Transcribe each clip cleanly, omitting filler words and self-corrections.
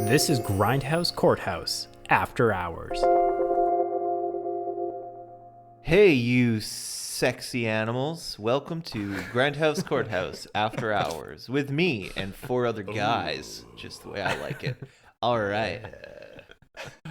This is Grindhouse Courthouse, After Hours. Hey, you sexy animals. Welcome to Grindhouse Courthouse, After Hours, with me and 4 other guys, just the way I like it. All right.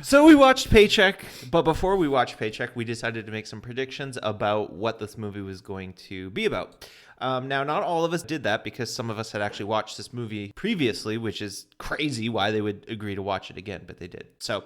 So we watched Paycheck, but before we watched Paycheck, we decided to make some predictions about what this movie was going to be about. Now, not all of us did that because some of us had actually watched this movie previously, which is crazy why they would agree to watch it again, but they did. So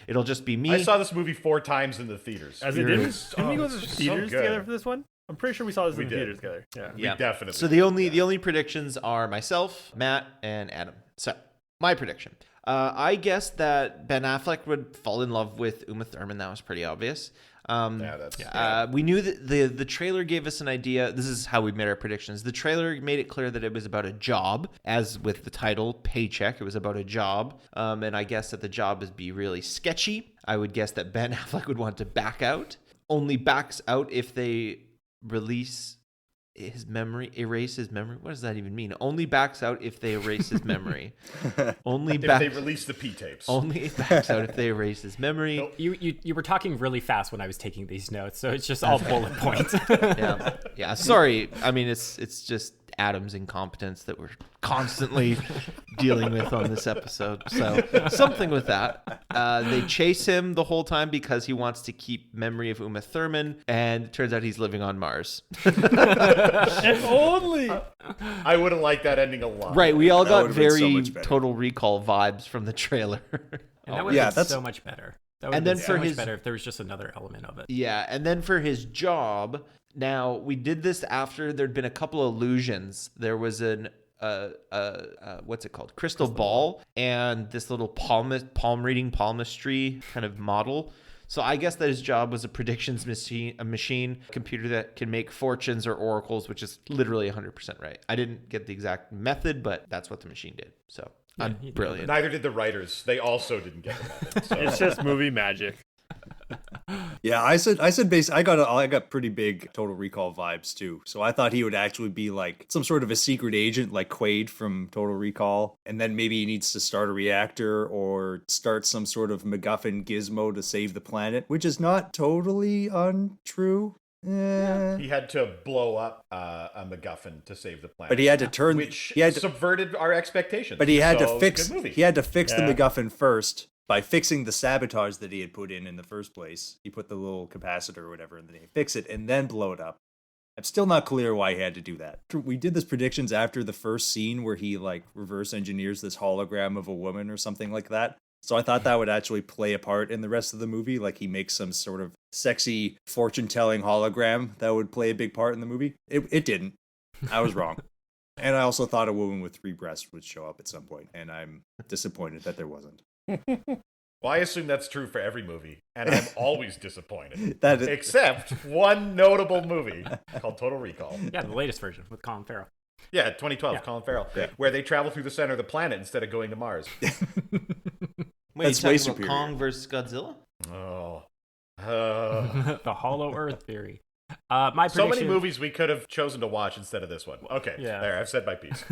it'll just be me. I saw this movie 4 times in the theaters. As it did? Didn't we go to the theaters so together for this one? I'm pretty sure we saw this in the did. theaters together. Yeah. We definitely. So the only predictions are myself, Matt, and Adam. So my prediction. I guessed that Ben Affleck would fall in love with Uma Thurman. That was pretty obvious. We knew that the trailer gave us an idea. This is how we made our predictions. The trailer made it clear that it was about a job, as with the title Paycheck. It was about a job, and I guess that the job would be really sketchy. I would guess that Ben Affleck would want to back out. Only backs out if they erase his memory. What does that even mean? Only backs out if they erase his memory. if they release the P tapes. Only backs out if they erase his memory. Nope. You were talking really fast when I was taking these notes, so it's just all bullet points. Yeah. Sorry. I mean, it's just Adam's incompetence that we're constantly dealing with on this episode. So something with that. They chase him the whole time because he wants to keep memory of Uma Thurman, and it turns out he's living on Mars. If only. I wouldn't like that ending a lot. Right. We all That got would've been so very much better. Total Recall vibes from the trailer. And that would have been so much better. That would have been so much better if there was just another element of it. Yeah, and then for his job, now we did this after there'd been a couple of illusions. There was an what's it called? Crystal ball and this little palm reading palmistry kind of model. So I guess that his job was a predictions machine, a computer that can make fortunes or oracles, which is literally 100% right. I didn't get the exact method, but that's what the machine did. So I'm brilliant. Neither did the writers. They also didn't get the method. So. It's just movie magic. Yeah, I said I got pretty big Total Recall vibes too. So I thought he would actually be like some sort of a secret agent like Quaid from Total Recall, and then maybe he needs to start a reactor or start some sort of MacGuffin gizmo to save the planet, which is not totally untrue. He had to blow up a MacGuffin to save the planet. But he had to turn subverted our expectations. But he had to fix good movie. the MacGuffin first by fixing the sabotage that he had put in the first place. He put the little capacitor or whatever, and then he fix it and then blow it up. I'm still not clear why he had to do that. We did this predictions after the first scene where he like reverse engineers this hologram of a woman or something like that. So I thought that would actually play a part in the rest of the movie. Like he makes some sort of sexy fortune-telling hologram that would play a big part in the movie. It didn't. I was wrong. And I also thought a woman with 3 breasts would show up at some point, and I'm disappointed that there wasn't. Well, I assume that's true for every movie, and I'm always disappointed. Except one notable movie called Total Recall. Yeah, the latest version with Colin Farrell. Yeah, 2012, Colin Farrell, where they travel through the center of the planet instead of going to Mars. Wait, That's you're way talking about superior. Kong versus Godzilla? Oh. The Hollow Earth theory. My prediction... So many movies we could have chosen to watch instead of this one. Okay, there, I've said my piece.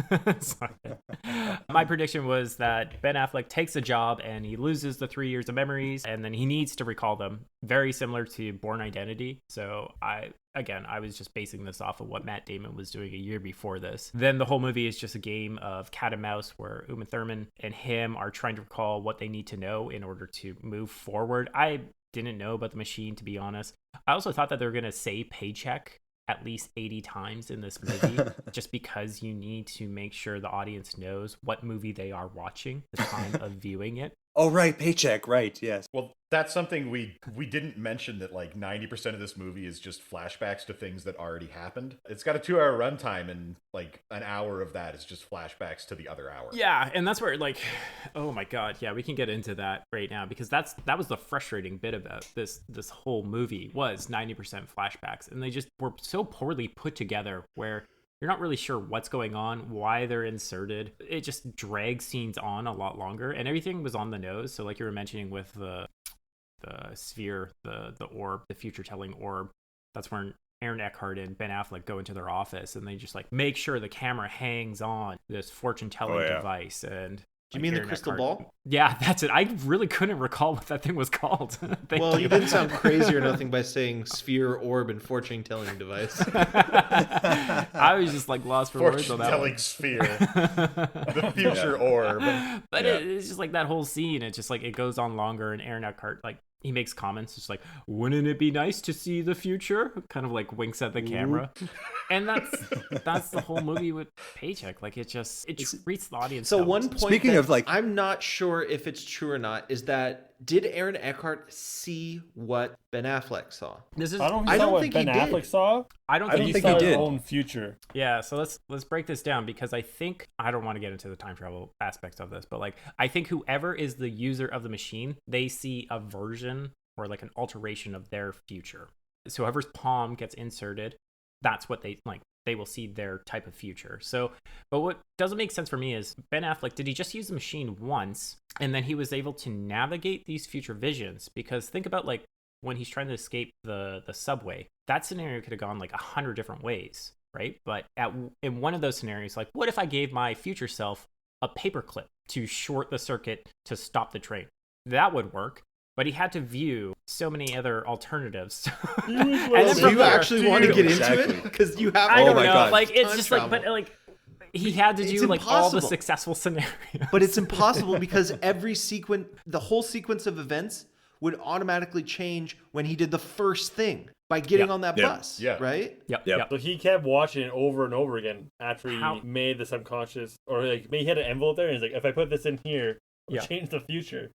My prediction was that Ben Affleck takes a job and he loses the 3 years of memories, and then he needs to recall them. Very similar to Bourne Identity. So I was just basing this off of what Matt Damon was doing a year before this. Then the whole movie is just a game of cat and mouse where Uma Thurman and him are trying to recall what they need to know in order to move forward. I didn't know about the machine, to be honest. I also thought that they were going to say Paycheck at least 80 times in this movie, just because you need to make sure the audience knows what movie they are watching at the time of viewing it. Oh, right, Paycheck, right, yes. Well, that's something we didn't mention, that like 90% of this movie is just flashbacks to things that already happened. It's got a 2-hour runtime, and like an hour of that is just flashbacks to the other hour. Yeah, and that's where like, oh my god, yeah, we can get into that right now, because that was the frustrating bit about this whole movie was 90% flashbacks, and they just were so poorly put together where you're not really sure what's going on, why they're inserted. It just drags scenes on a lot longer, and everything was on the nose. So like you were mentioning with the sphere, the orb, the future-telling orb, that's when Aaron Eckhart and Ben Affleck go into their office, and they just like make sure the camera hangs on this fortune-telling device, and You mean the crystal ball? Yeah, that's it. I really couldn't recall what that thing was called. Thank Well, you. you didn't sound crazy or nothing by saying sphere, orb, and fortune-telling device. I was just like lost for words on that Fortune-telling one. sphere. The future orb. But it's just like that whole scene. It's just like it goes on longer, and Aaron Eckhart, like, he makes comments just like, wouldn't it be nice to see the future? Kind of like winks at the camera. And that's the whole movie with Paycheck. Like, it treats the audience. So dumb. one point Speaking of, like, I'm not sure if it's true or not is that did Aaron Eckhart see what Ben Affleck saw? I don't think Ben Affleck saw. I don't I think don't he think saw he his did. own future. Yeah, so let's break this down, because I don't want to get into the time travel aspects of this, but like I think whoever is the user of the machine, they see a version or like an alteration of their future. So whoever's palm gets inserted, that's what they like. They will see their type of future. So, but what doesn't make sense for me is Ben Affleck, did he just use the machine once and then he was able to navigate these future visions? Because think about like when he's trying to escape the subway, that scenario could have gone like 100 different ways, right? But in one of those scenarios, like what if I gave my future self a paperclip to short the circuit to stop the train? That would work. But he had to view so many other alternatives. And then Do from you there- actually want to get into Exactly. it? Because you have I Oh don't my know. God. Like it's time just travel. like, but like he had to It's do like all the impossible. successful scenarios. But it's impossible because the whole sequence of events would automatically change when he did the first thing by getting on that bus. Yeah. Right? Yep. So he kept watching it over and over again after he How- made the subconscious, or like maybe he had an envelope there, and he's like, if I put this in here, it'll Yeah. change the future.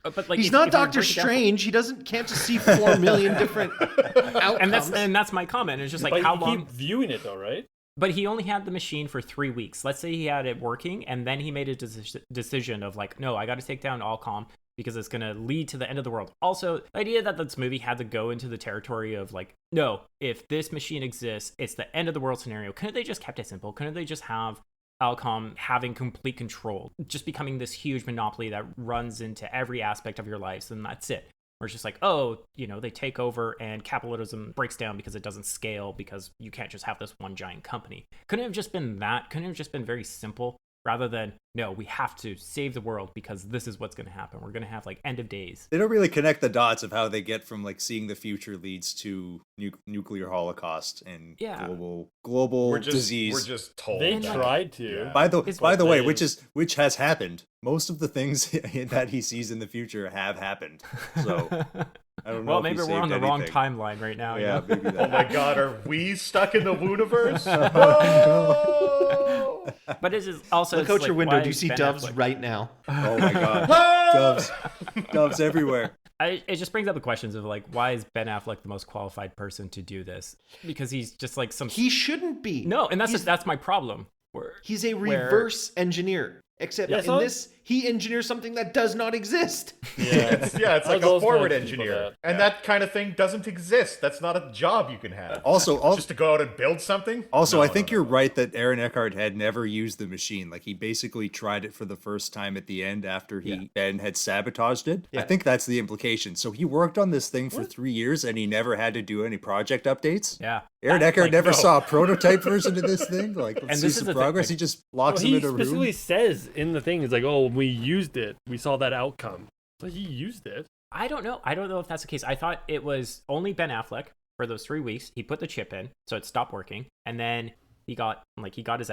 But like He's if- not if you Doctor break it down- Strange. He can't just see 4 million different outcomes. and that's my comment. It's just like But how you long. keep viewing it though, right? But he only had the machine for 3 weeks. Let's say he had it working, and then he made a decision of like, no, I got to take down Allcom because it's going to lead to the end of the world. Also, the idea that this movie had to go into the territory of like, no, if this machine exists, it's the end of the world scenario. Couldn't they just kept it simple? Couldn't they just have Alcom having complete control, just becoming this huge monopoly that runs into every aspect of your lives, and that's it? Where it's just like, oh, they take over and capitalism breaks down because it doesn't scale, because you can't just have this one giant company. Couldn't it have just been that? Couldn't it have just been very simple, rather than, no, we have to save the world because this is what's going to happen. We're going to have like end of days. They don't really connect the dots of how they get from like seeing the future leads to nuclear holocaust and Yeah. global disease. We're just told. They that. tried to. Yeah. By the But way, they- which has happened. Most of the things that he sees in the future have happened. So I don't know. Well, if he maybe we're on the saved wrong anything. timeline right now. Yeah, maybe that. Oh my God, are we stuck in the Wooniverse? No! But it is also Look it's out like, your window. why Do you is see Ben doves Affleck- right now? Oh my god, doves everywhere. It just brings up the questions of like, why is Ben Affleck the most qualified person to do this? Because he's just like some He shouldn't be. no, and that's my problem. He's a where- reverse engineer. Except Yeah, in so- this, he engineers something that does not exist. It's like How's a those forward kind of people engineer. that- And that kind of thing doesn't exist. That's not a job you can have. Also, Just to go out and build something? Also, No, I think no, you're no. right that Aaron Eckhart had never used the machine. Like he basically tried it for the first time at the end after Ben had sabotaged it. I think that's the implication. So he worked on this thing for 3 years and he never had to do any project updates. Yeah. Aaron That, Eckhart like, never no. saw a prototype version of this thing. Like, let's And see this is some the thing, progress. like- He just locks Well, him he in a specifically room. says in the thing, it's like, oh, we used it. We saw that outcome. So he used it. I don't know if that's the case. I thought it was only Ben Affleck for those 3 weeks. He put the chip in, so it stopped working, and then he got his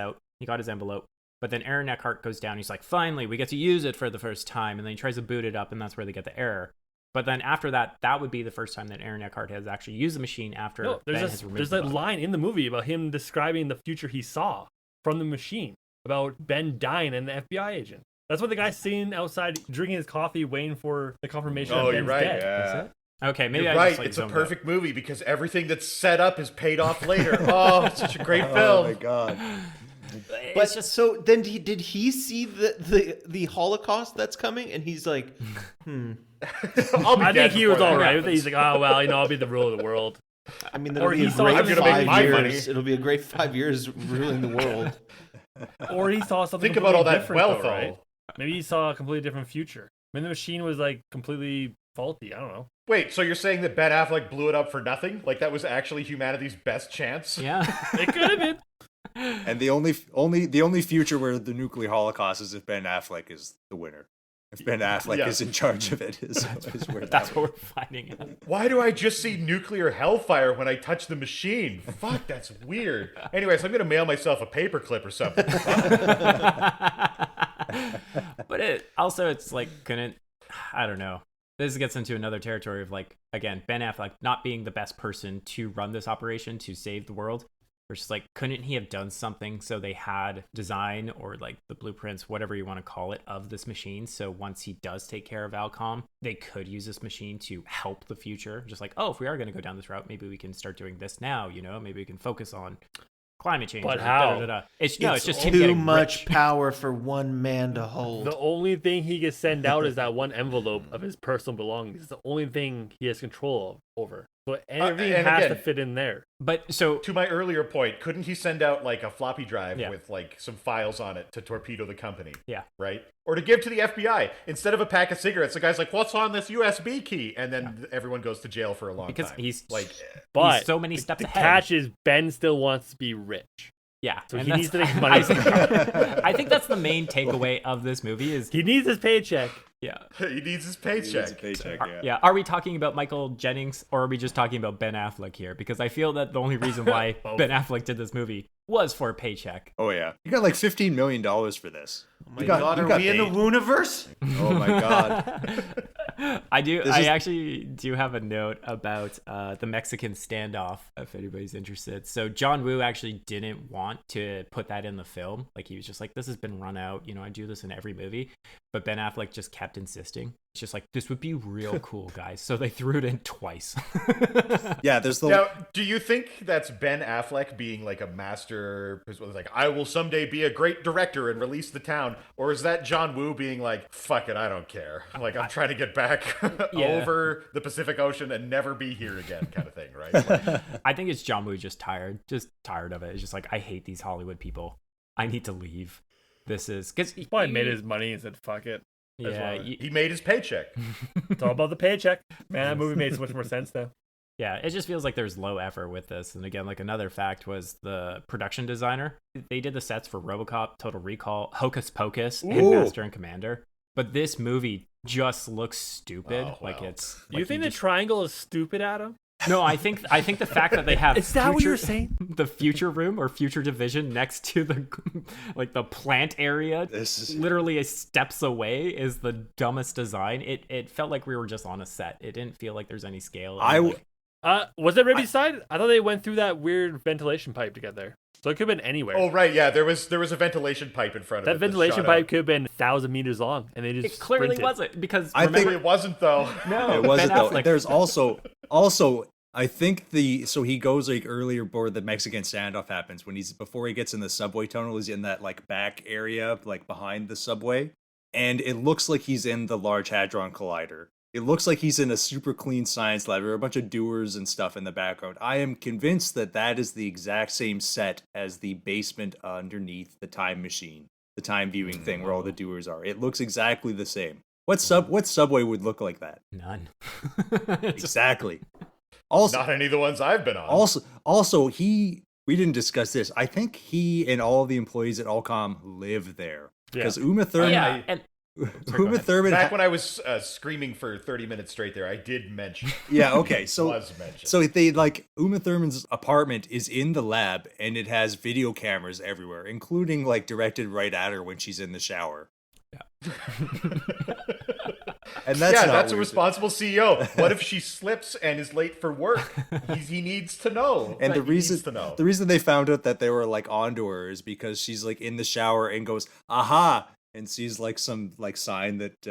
envelope. But then Aaron Eckhart goes down. He's like, finally, we get to use it for the first time, and then he tries to boot it up, and that's where they get the error. But then after that, that would be the first time that Aaron Eckhart has actually used the machine after No, Ben has removed there's the that bug. line in the movie about him describing the future he saw from the machine, about Ben dying and the FBI agent. That's what the guy's sitting outside drinking his coffee, waiting for the confirmation Oh, that you're Ben's right. dead. That's Yeah. it. Okay, maybe You're I right. just, like, It's a zoned out. perfect movie because everything that's set up is paid off later. Oh, it's such a great Oh my film. god. But It's just so then did he see the Holocaust that's coming? And he's like, I'll be I dead think he was before that all right with it. happens. He's like, oh, well, I'll be the ruler of the world. I mean, Or that'll be he a saw great something- I'm gonna make 5 my years. money. It'll be a great 5 years ruling the world. Or he saw something Think about all completely that different, wealth, though, right? though. Maybe he saw a completely different future. I mean, the machine was like completely faulty. I don't know. Wait, so you're saying that Ben Affleck blew it up for nothing? Like that was actually humanity's best chance? yeah. It could have been. And the only future where the nuclear holocaust is if Ben Affleck is the winner. If Ben Affleck is in charge of it, is where that's what we're finding out. Why do I just see nuclear hellfire when I touch the machine? Fuck, that's weird. Anyways, I'm gonna mail myself a paperclip or something. But it's like I don't know. This gets into another territory of like, again, Ben Affleck not being the best person to run this operation to save the world. Versus like, couldn't he have done something so they had design or like the blueprints, whatever you want to call it, of this machine? So once he does take care of Alcom, they could use this machine to help the future. Just like, oh, if we are going to go down this route, maybe we can start doing this now. Maybe we can focus on climate change. But how? It's just him too getting much rich. power for one man to hold. The only thing he can send out is that one envelope of his personal belongings. It's the only thing he has control over. So everything has to fit in there. But so to my earlier point, couldn't he send out like a floppy drive with like some files on it to torpedo the company? Yeah. Right? Or to give to the FBI instead of a pack of cigarettes. The guy's like, "What's on this USB key?" And then everyone goes to jail for a long time. Because he's but he's so many steps the ahead. catch is Ben still wants to be rich. Yeah, so he needs to make money. I think that's the main takeaway of this movie is he needs his paycheck. Yeah, he needs his paycheck. Yeah. Are we talking about Michael Jennings or are we just talking about Ben Affleck here? Because I feel that the only reason why Ben Affleck did this movie was for a paycheck. Oh yeah, you got like $15 million for this. Oh my God, are we in the Wooniverse? Oh my God. I actually do have a note about the Mexican standoff, if anybody's interested. So John Woo actually didn't want to put that in the film. Like he was just like, this has been run out. I do this in every movie. But Ben Affleck just kept insisting. It's just like, this would be real cool, guys. So they threw it in twice. Yeah, there's the... Now, do you think that's Ben Affleck being like a master, like, I will someday be a great director and release the town? Or is that John Woo being like, fuck it, I don't care. Like, I'm trying to get back over the Pacific Ocean and never be here again kind of thing, right? Like, I think it's John Woo just tired of it. It's just like, I hate these Hollywood people. I need to leave. This is... because he probably made his money and said, fuck it. Yeah, he made his paycheck. It's all about the paycheck. Man, that movie made so much more sense now. Yeah, it just feels like there's low effort with this. And again, like another fact was the production designer. They did the sets for RoboCop, Total Recall, Hocus Pocus, and Master and Commander. But this movie just looks stupid. Oh, like it's. Like you think the triangle is stupid, Adam? No, I think the fact that they have is that what you're saying? The future room or future division next to the plant area, this is literally steps away, is the dumbest design. It felt like we were just on a set. It didn't feel like there's any scale. Was it Ribby's side? I thought they went through that weird ventilation pipe to get there. So it could have been anywhere. Oh right, yeah. There was a ventilation pipe in front of it. That ventilation pipe could have been 1,000 meters long, and they just. It clearly sprinted. wasn't because I think it wasn't though. No, it wasn't though. There's also I think so he goes like earlier before the Mexican standoff happens before he gets in the subway tunnel. He's in that like back area like behind the subway, and it looks like he's in the Large Hadron Collider. It looks like he's in a super clean science lab. There are a bunch of doers and stuff in the background. I am convinced that is the exact same set as the basement underneath the time machine, the time viewing thing where all the doers are. It looks exactly the same. What subway would look like that? None. Exactly. Also, not any of the ones I've been on. Also, we didn't discuss this. I think he and all the employees at Alcom live there because Uma Thurman. Uma Thurman. Back when I was screaming for 30 minutes straight there, I did mention. Yeah. Okay. So they Uma Thurman's apartment is in the lab and it has video cameras everywhere, including like directed right at her when she's in the shower. Yeah. And that's a responsible CEO. What if she slips and is late for work? He needs to know. And the reason they found out that they were like onto her is because she's like in the shower and goes, "Aha!" and sees like some like sign that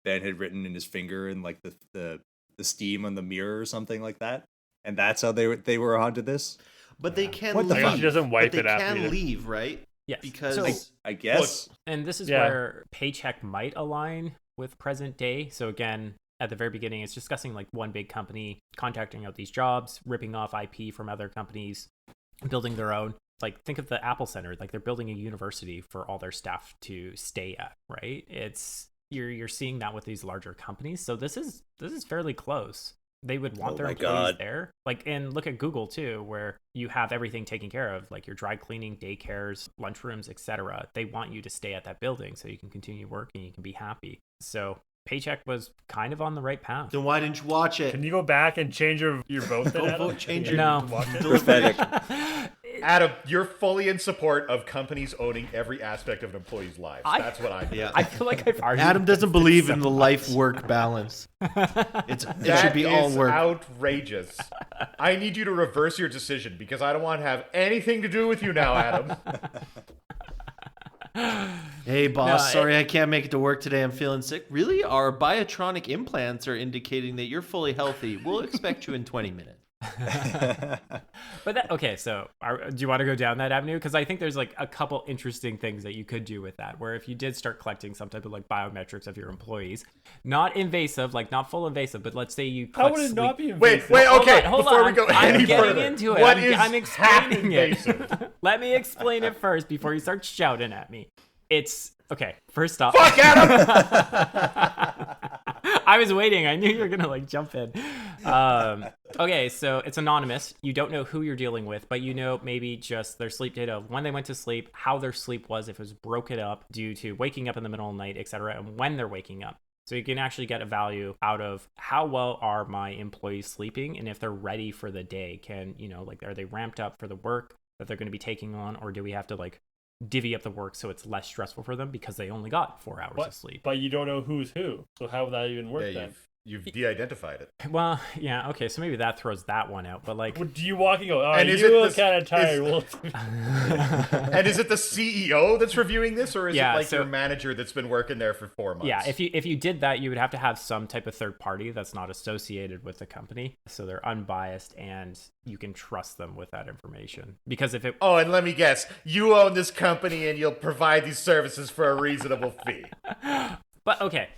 Ben had written in his finger and like the steam on the mirror or something like that. And that's how they were onto this. But they can what leave. The fuck? She doesn't wipe but it after. They can leave, right? Yes. Because I guess. And this is where Paycheck might align with present day. So again, at the very beginning, it's discussing like one big company contracting out these jobs, ripping off IP from other companies, building their own. Like think of the Apple Center, like they're building a university for all their staff to stay at, right? It's you're seeing that with these larger companies. So this is fairly close. they would want their employees there. Like, and look at Google too, where you have everything taken care of, like your dry cleaning, daycares, lunchrooms, etc. They want you to stay at that building so you can continue working, you can be happy. So Paycheck was kind of on the right path. Then why didn't you watch it? Can you go back and change your vote? Then, vote, change your no. Prophetic. Adam, you're fully in support of companies owning every aspect of an employee's life. That's what I do. Yeah. I feel like I've argued. Adam doesn't believe in the life-work balance. It should be all work. Outrageous. I need you to reverse your decision because I don't want to have anything to do with you now, Adam. Hey, boss, sorry I can't make it to work today. I'm feeling sick. Really? Our biotronic implants are indicating that you're fully healthy. We'll expect you in 20 minutes. But okay, so do you want to go down that avenue? Because I think there's like a couple interesting things that you could do with that, where if you did start collecting some type of like biometrics of your employees, not invasive, like not full invasive, but let's say you how would it not be invasive? Wait, okay, hold before on. we go I'm any getting further, into it. what I'm is explaining invasive? it. Let me explain it first before you start shouting at me. It's okay. First off, Fuck Adam! I was waiting. I knew you were gonna like jump in. Okay, so it's anonymous. You don't know who you're dealing with, but you know maybe just their sleep data of when they went to sleep, how their sleep was, if it was broken up due to waking up in the middle of the night, etc., and when they're waking up. So you can actually get a value out of how well are my employees sleeping, and if they're ready for the day. Can like are they ramped up for the work that they're going to be taking on, or do we have to like divvy up the work so it's less stressful for them because they only got 4 hours of sleep? But you don't know who's who, so how would that even work then? You've de-identified it. Well, yeah, okay, so maybe that throws that one out, but like... Well, do you walk and go, and you look kind of tired. And is it the CEO that's reviewing this, or is it like so, your manager that's been working there for 4 months? Yeah, if you did that, you would have to have some type of third party that's not associated with the company, so they're unbiased and you can trust them with that information. Because if it... Oh, and let me guess, you own this company and you'll provide these services for a reasonable fee. But okay...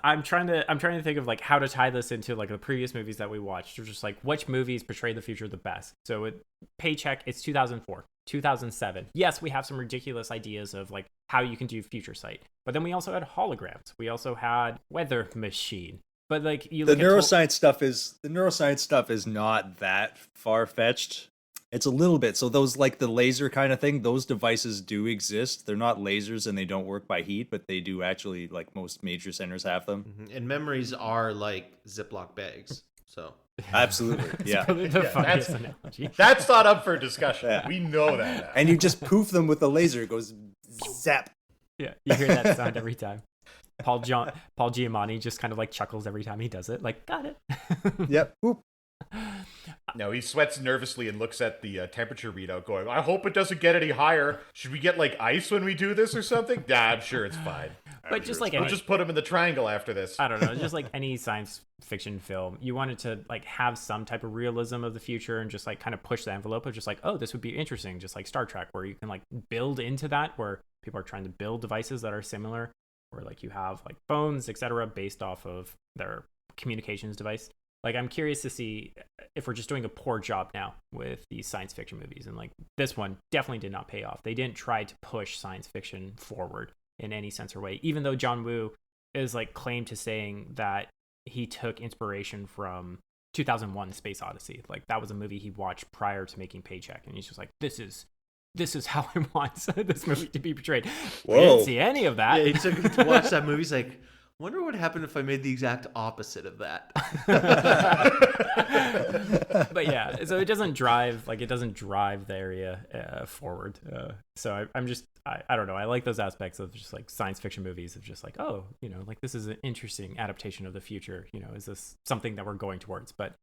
I'm trying to think of like how to tie this into like the previous movies that we watched, or just like which movies portray the future the best. So with Paycheck, it's 2004, 2007. Yes, we have some ridiculous ideas of like how you can do future sight, but then we also had holograms. We also had weather machine. But like the neuroscience stuff is not that far fetched. It's a little bit. So those like the laser kind of thing, those devices do exist. They're not lasers and they don't work by heat, but they do actually, like most major centers have them. Mm-hmm. And memories are like Ziploc bags. So absolutely. Yeah. Funniest analogy. That's not up for discussion. Yeah. We know that now. And you just poof them with the laser. It goes zap. Yeah, you hear that sound every time. Paul Giamatti just kind of like chuckles every time he does it. Like, got it. Yep. Whoop. No, he sweats nervously and looks at the temperature readout going, I hope it doesn't get any higher. Should we get like ice when we do this or something? Nah, I'm sure it's fine. But just like we'll just put him in the triangle after this. I don't know, just like any science fiction film, you wanted to like have some type of realism of the future and just like kind of push the envelope of just like, oh, this would be interesting, just like Star Trek, where you can like build into that, where people are trying to build devices that are similar, where like you have like phones, etc., based off of their communications device. Like, I'm curious to see if we're just doing a poor job now with these science fiction movies. And, like, this one definitely did not pay off. They didn't try to push science fiction forward in any sense or way, even though John Woo is, like, claimed to saying that he took inspiration from 2001 Space Odyssey. Like, that was a movie he watched prior to making Paycheck. And he's just like, this is how I want this movie to be portrayed. Whoa. I didn't see any of that. Yeah, he took him to watch that movie. He's like, wonder what happened if I made the exact opposite of that. But yeah, so it doesn't drive the area forward. So I don't know. I like those aspects of just like science fiction movies of just like, oh, like this is an interesting adaptation of the future. Is this something that we're going towards? But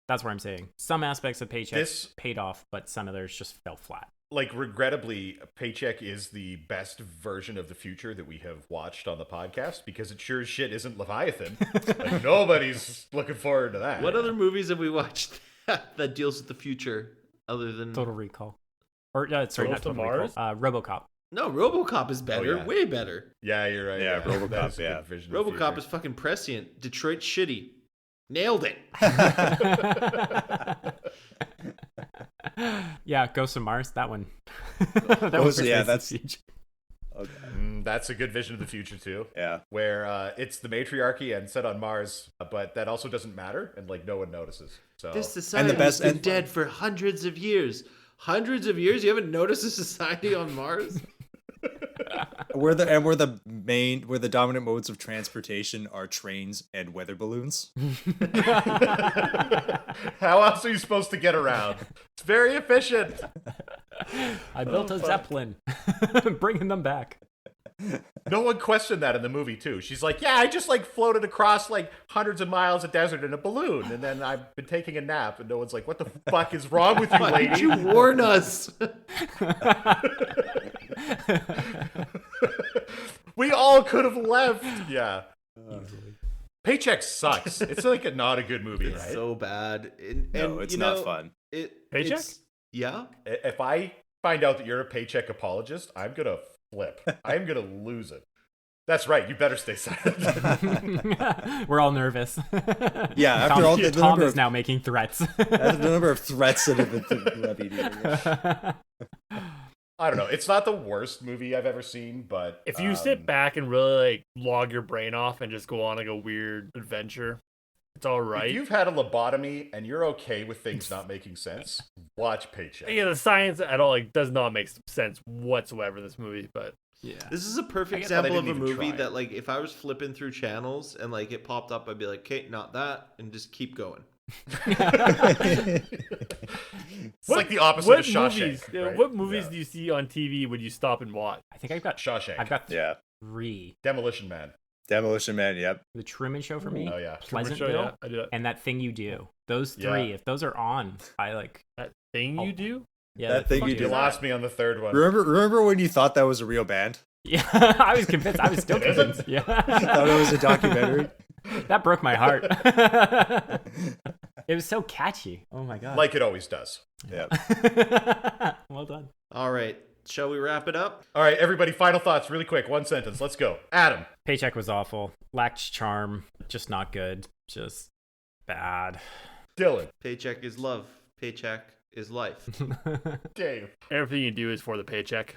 that's what I'm saying. Some aspects of Paycheck paid off, but some others just fell flat. Like, regrettably, Paycheck is the best version of the future that we have watched on the podcast, because it sure as shit isn't Leviathan. Like, nobody's looking forward to that. What other movies have we watched that deals with the future other than Total Recall? Or sorry, not Total Mars? Recall. RoboCop. No, RoboCop is better. Oh, yeah. Way better. Yeah, you're right. Yeah, RoboCop, That is a yeah. good vision of the RoboCop future. is fucking prescient. Detroit's shitty. Nailed it. Yeah, Ghost of Mars, that one. That's future. okay. That's a good vision of the future too. Yeah. Where it's the matriarchy and set on Mars, but that also doesn't matter, and like no one notices. So This society has been dead for hundreds of years. Hundreds of years? You haven't noticed a society on Mars? Where the dominant modes of transportation are trains and weather balloons. how else are you supposed to get around? It's very efficient. I built a Zeppelin, bringing them back. No one questioned that in the movie too. She's like, yeah, I just like floated across like hundreds of miles of desert in a balloon, and then I've been taking a nap, and no one's like, what the fuck is wrong with you, Why lady? did you warn us? We all could have left. Yeah. Paycheck sucks. It's like not a good movie, It's right? so bad. No, it's not fun. Paycheck? Yeah. If I find out that you're a Paycheck apologist, I'm gonna flip. I'm gonna lose it. That's right. You better stay silent. We're all nervous. Yeah, after all the Tom number is of, now making threats. after the number of threats that have been levied here. I don't know. It's not the worst movie I've ever seen, but If you sit back and really like log your brain off and just go on like a weird adventure, it's all right. if you've had a lobotomy and you're okay with things not making sense, watch Paycheck. Yeah, the science at all like does not make sense whatsoever in this movie, but Yeah. This is a perfect guess they example of didn't a even movie try. that, like, if I was flipping through channels and, like, it popped up, I'd be like, okay, not that, and just keep going. It's like the opposite of Shawshank. Right? What movies do you see on TV would you stop and watch? I think I've got Shawshank. Yeah. 3. Demolition Man. Demolition Man, yep. The Truman Show for me. Oh yeah. Pleasantville. Yeah, I do that. And That Thing You Do. Those 3. Yeah. If those are on, I like. That thing you do? Yeah, That Thing You You Do. lost me on the third one. Remember when you thought that was a real band? Yeah, I was convinced. I was still Is it? convinced. Yeah. Thought it was a documentary? That broke my heart. It was so catchy. Oh my god. Like it always does. Yeah. Well done. All right. Shall we wrap it up? All right, everybody, final thoughts really quick. One sentence. Let's go. Adam. Paycheck was awful. Lacked charm. Just not good. Just bad. Dylan. Paycheck is love. Paycheck is life. Dave. Everything you do is for the paycheck.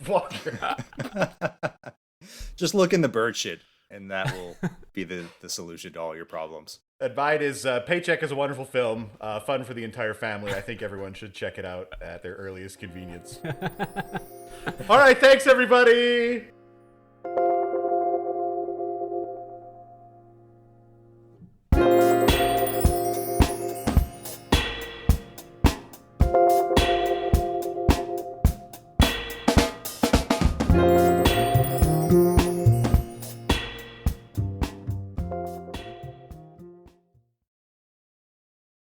Walker. Just look in the bird shit, and that will be the solution to all your problems. And mine is Paycheck is a wonderful film. Fun for the entire family. I think everyone should check it out at their earliest convenience. All right, thanks, everybody.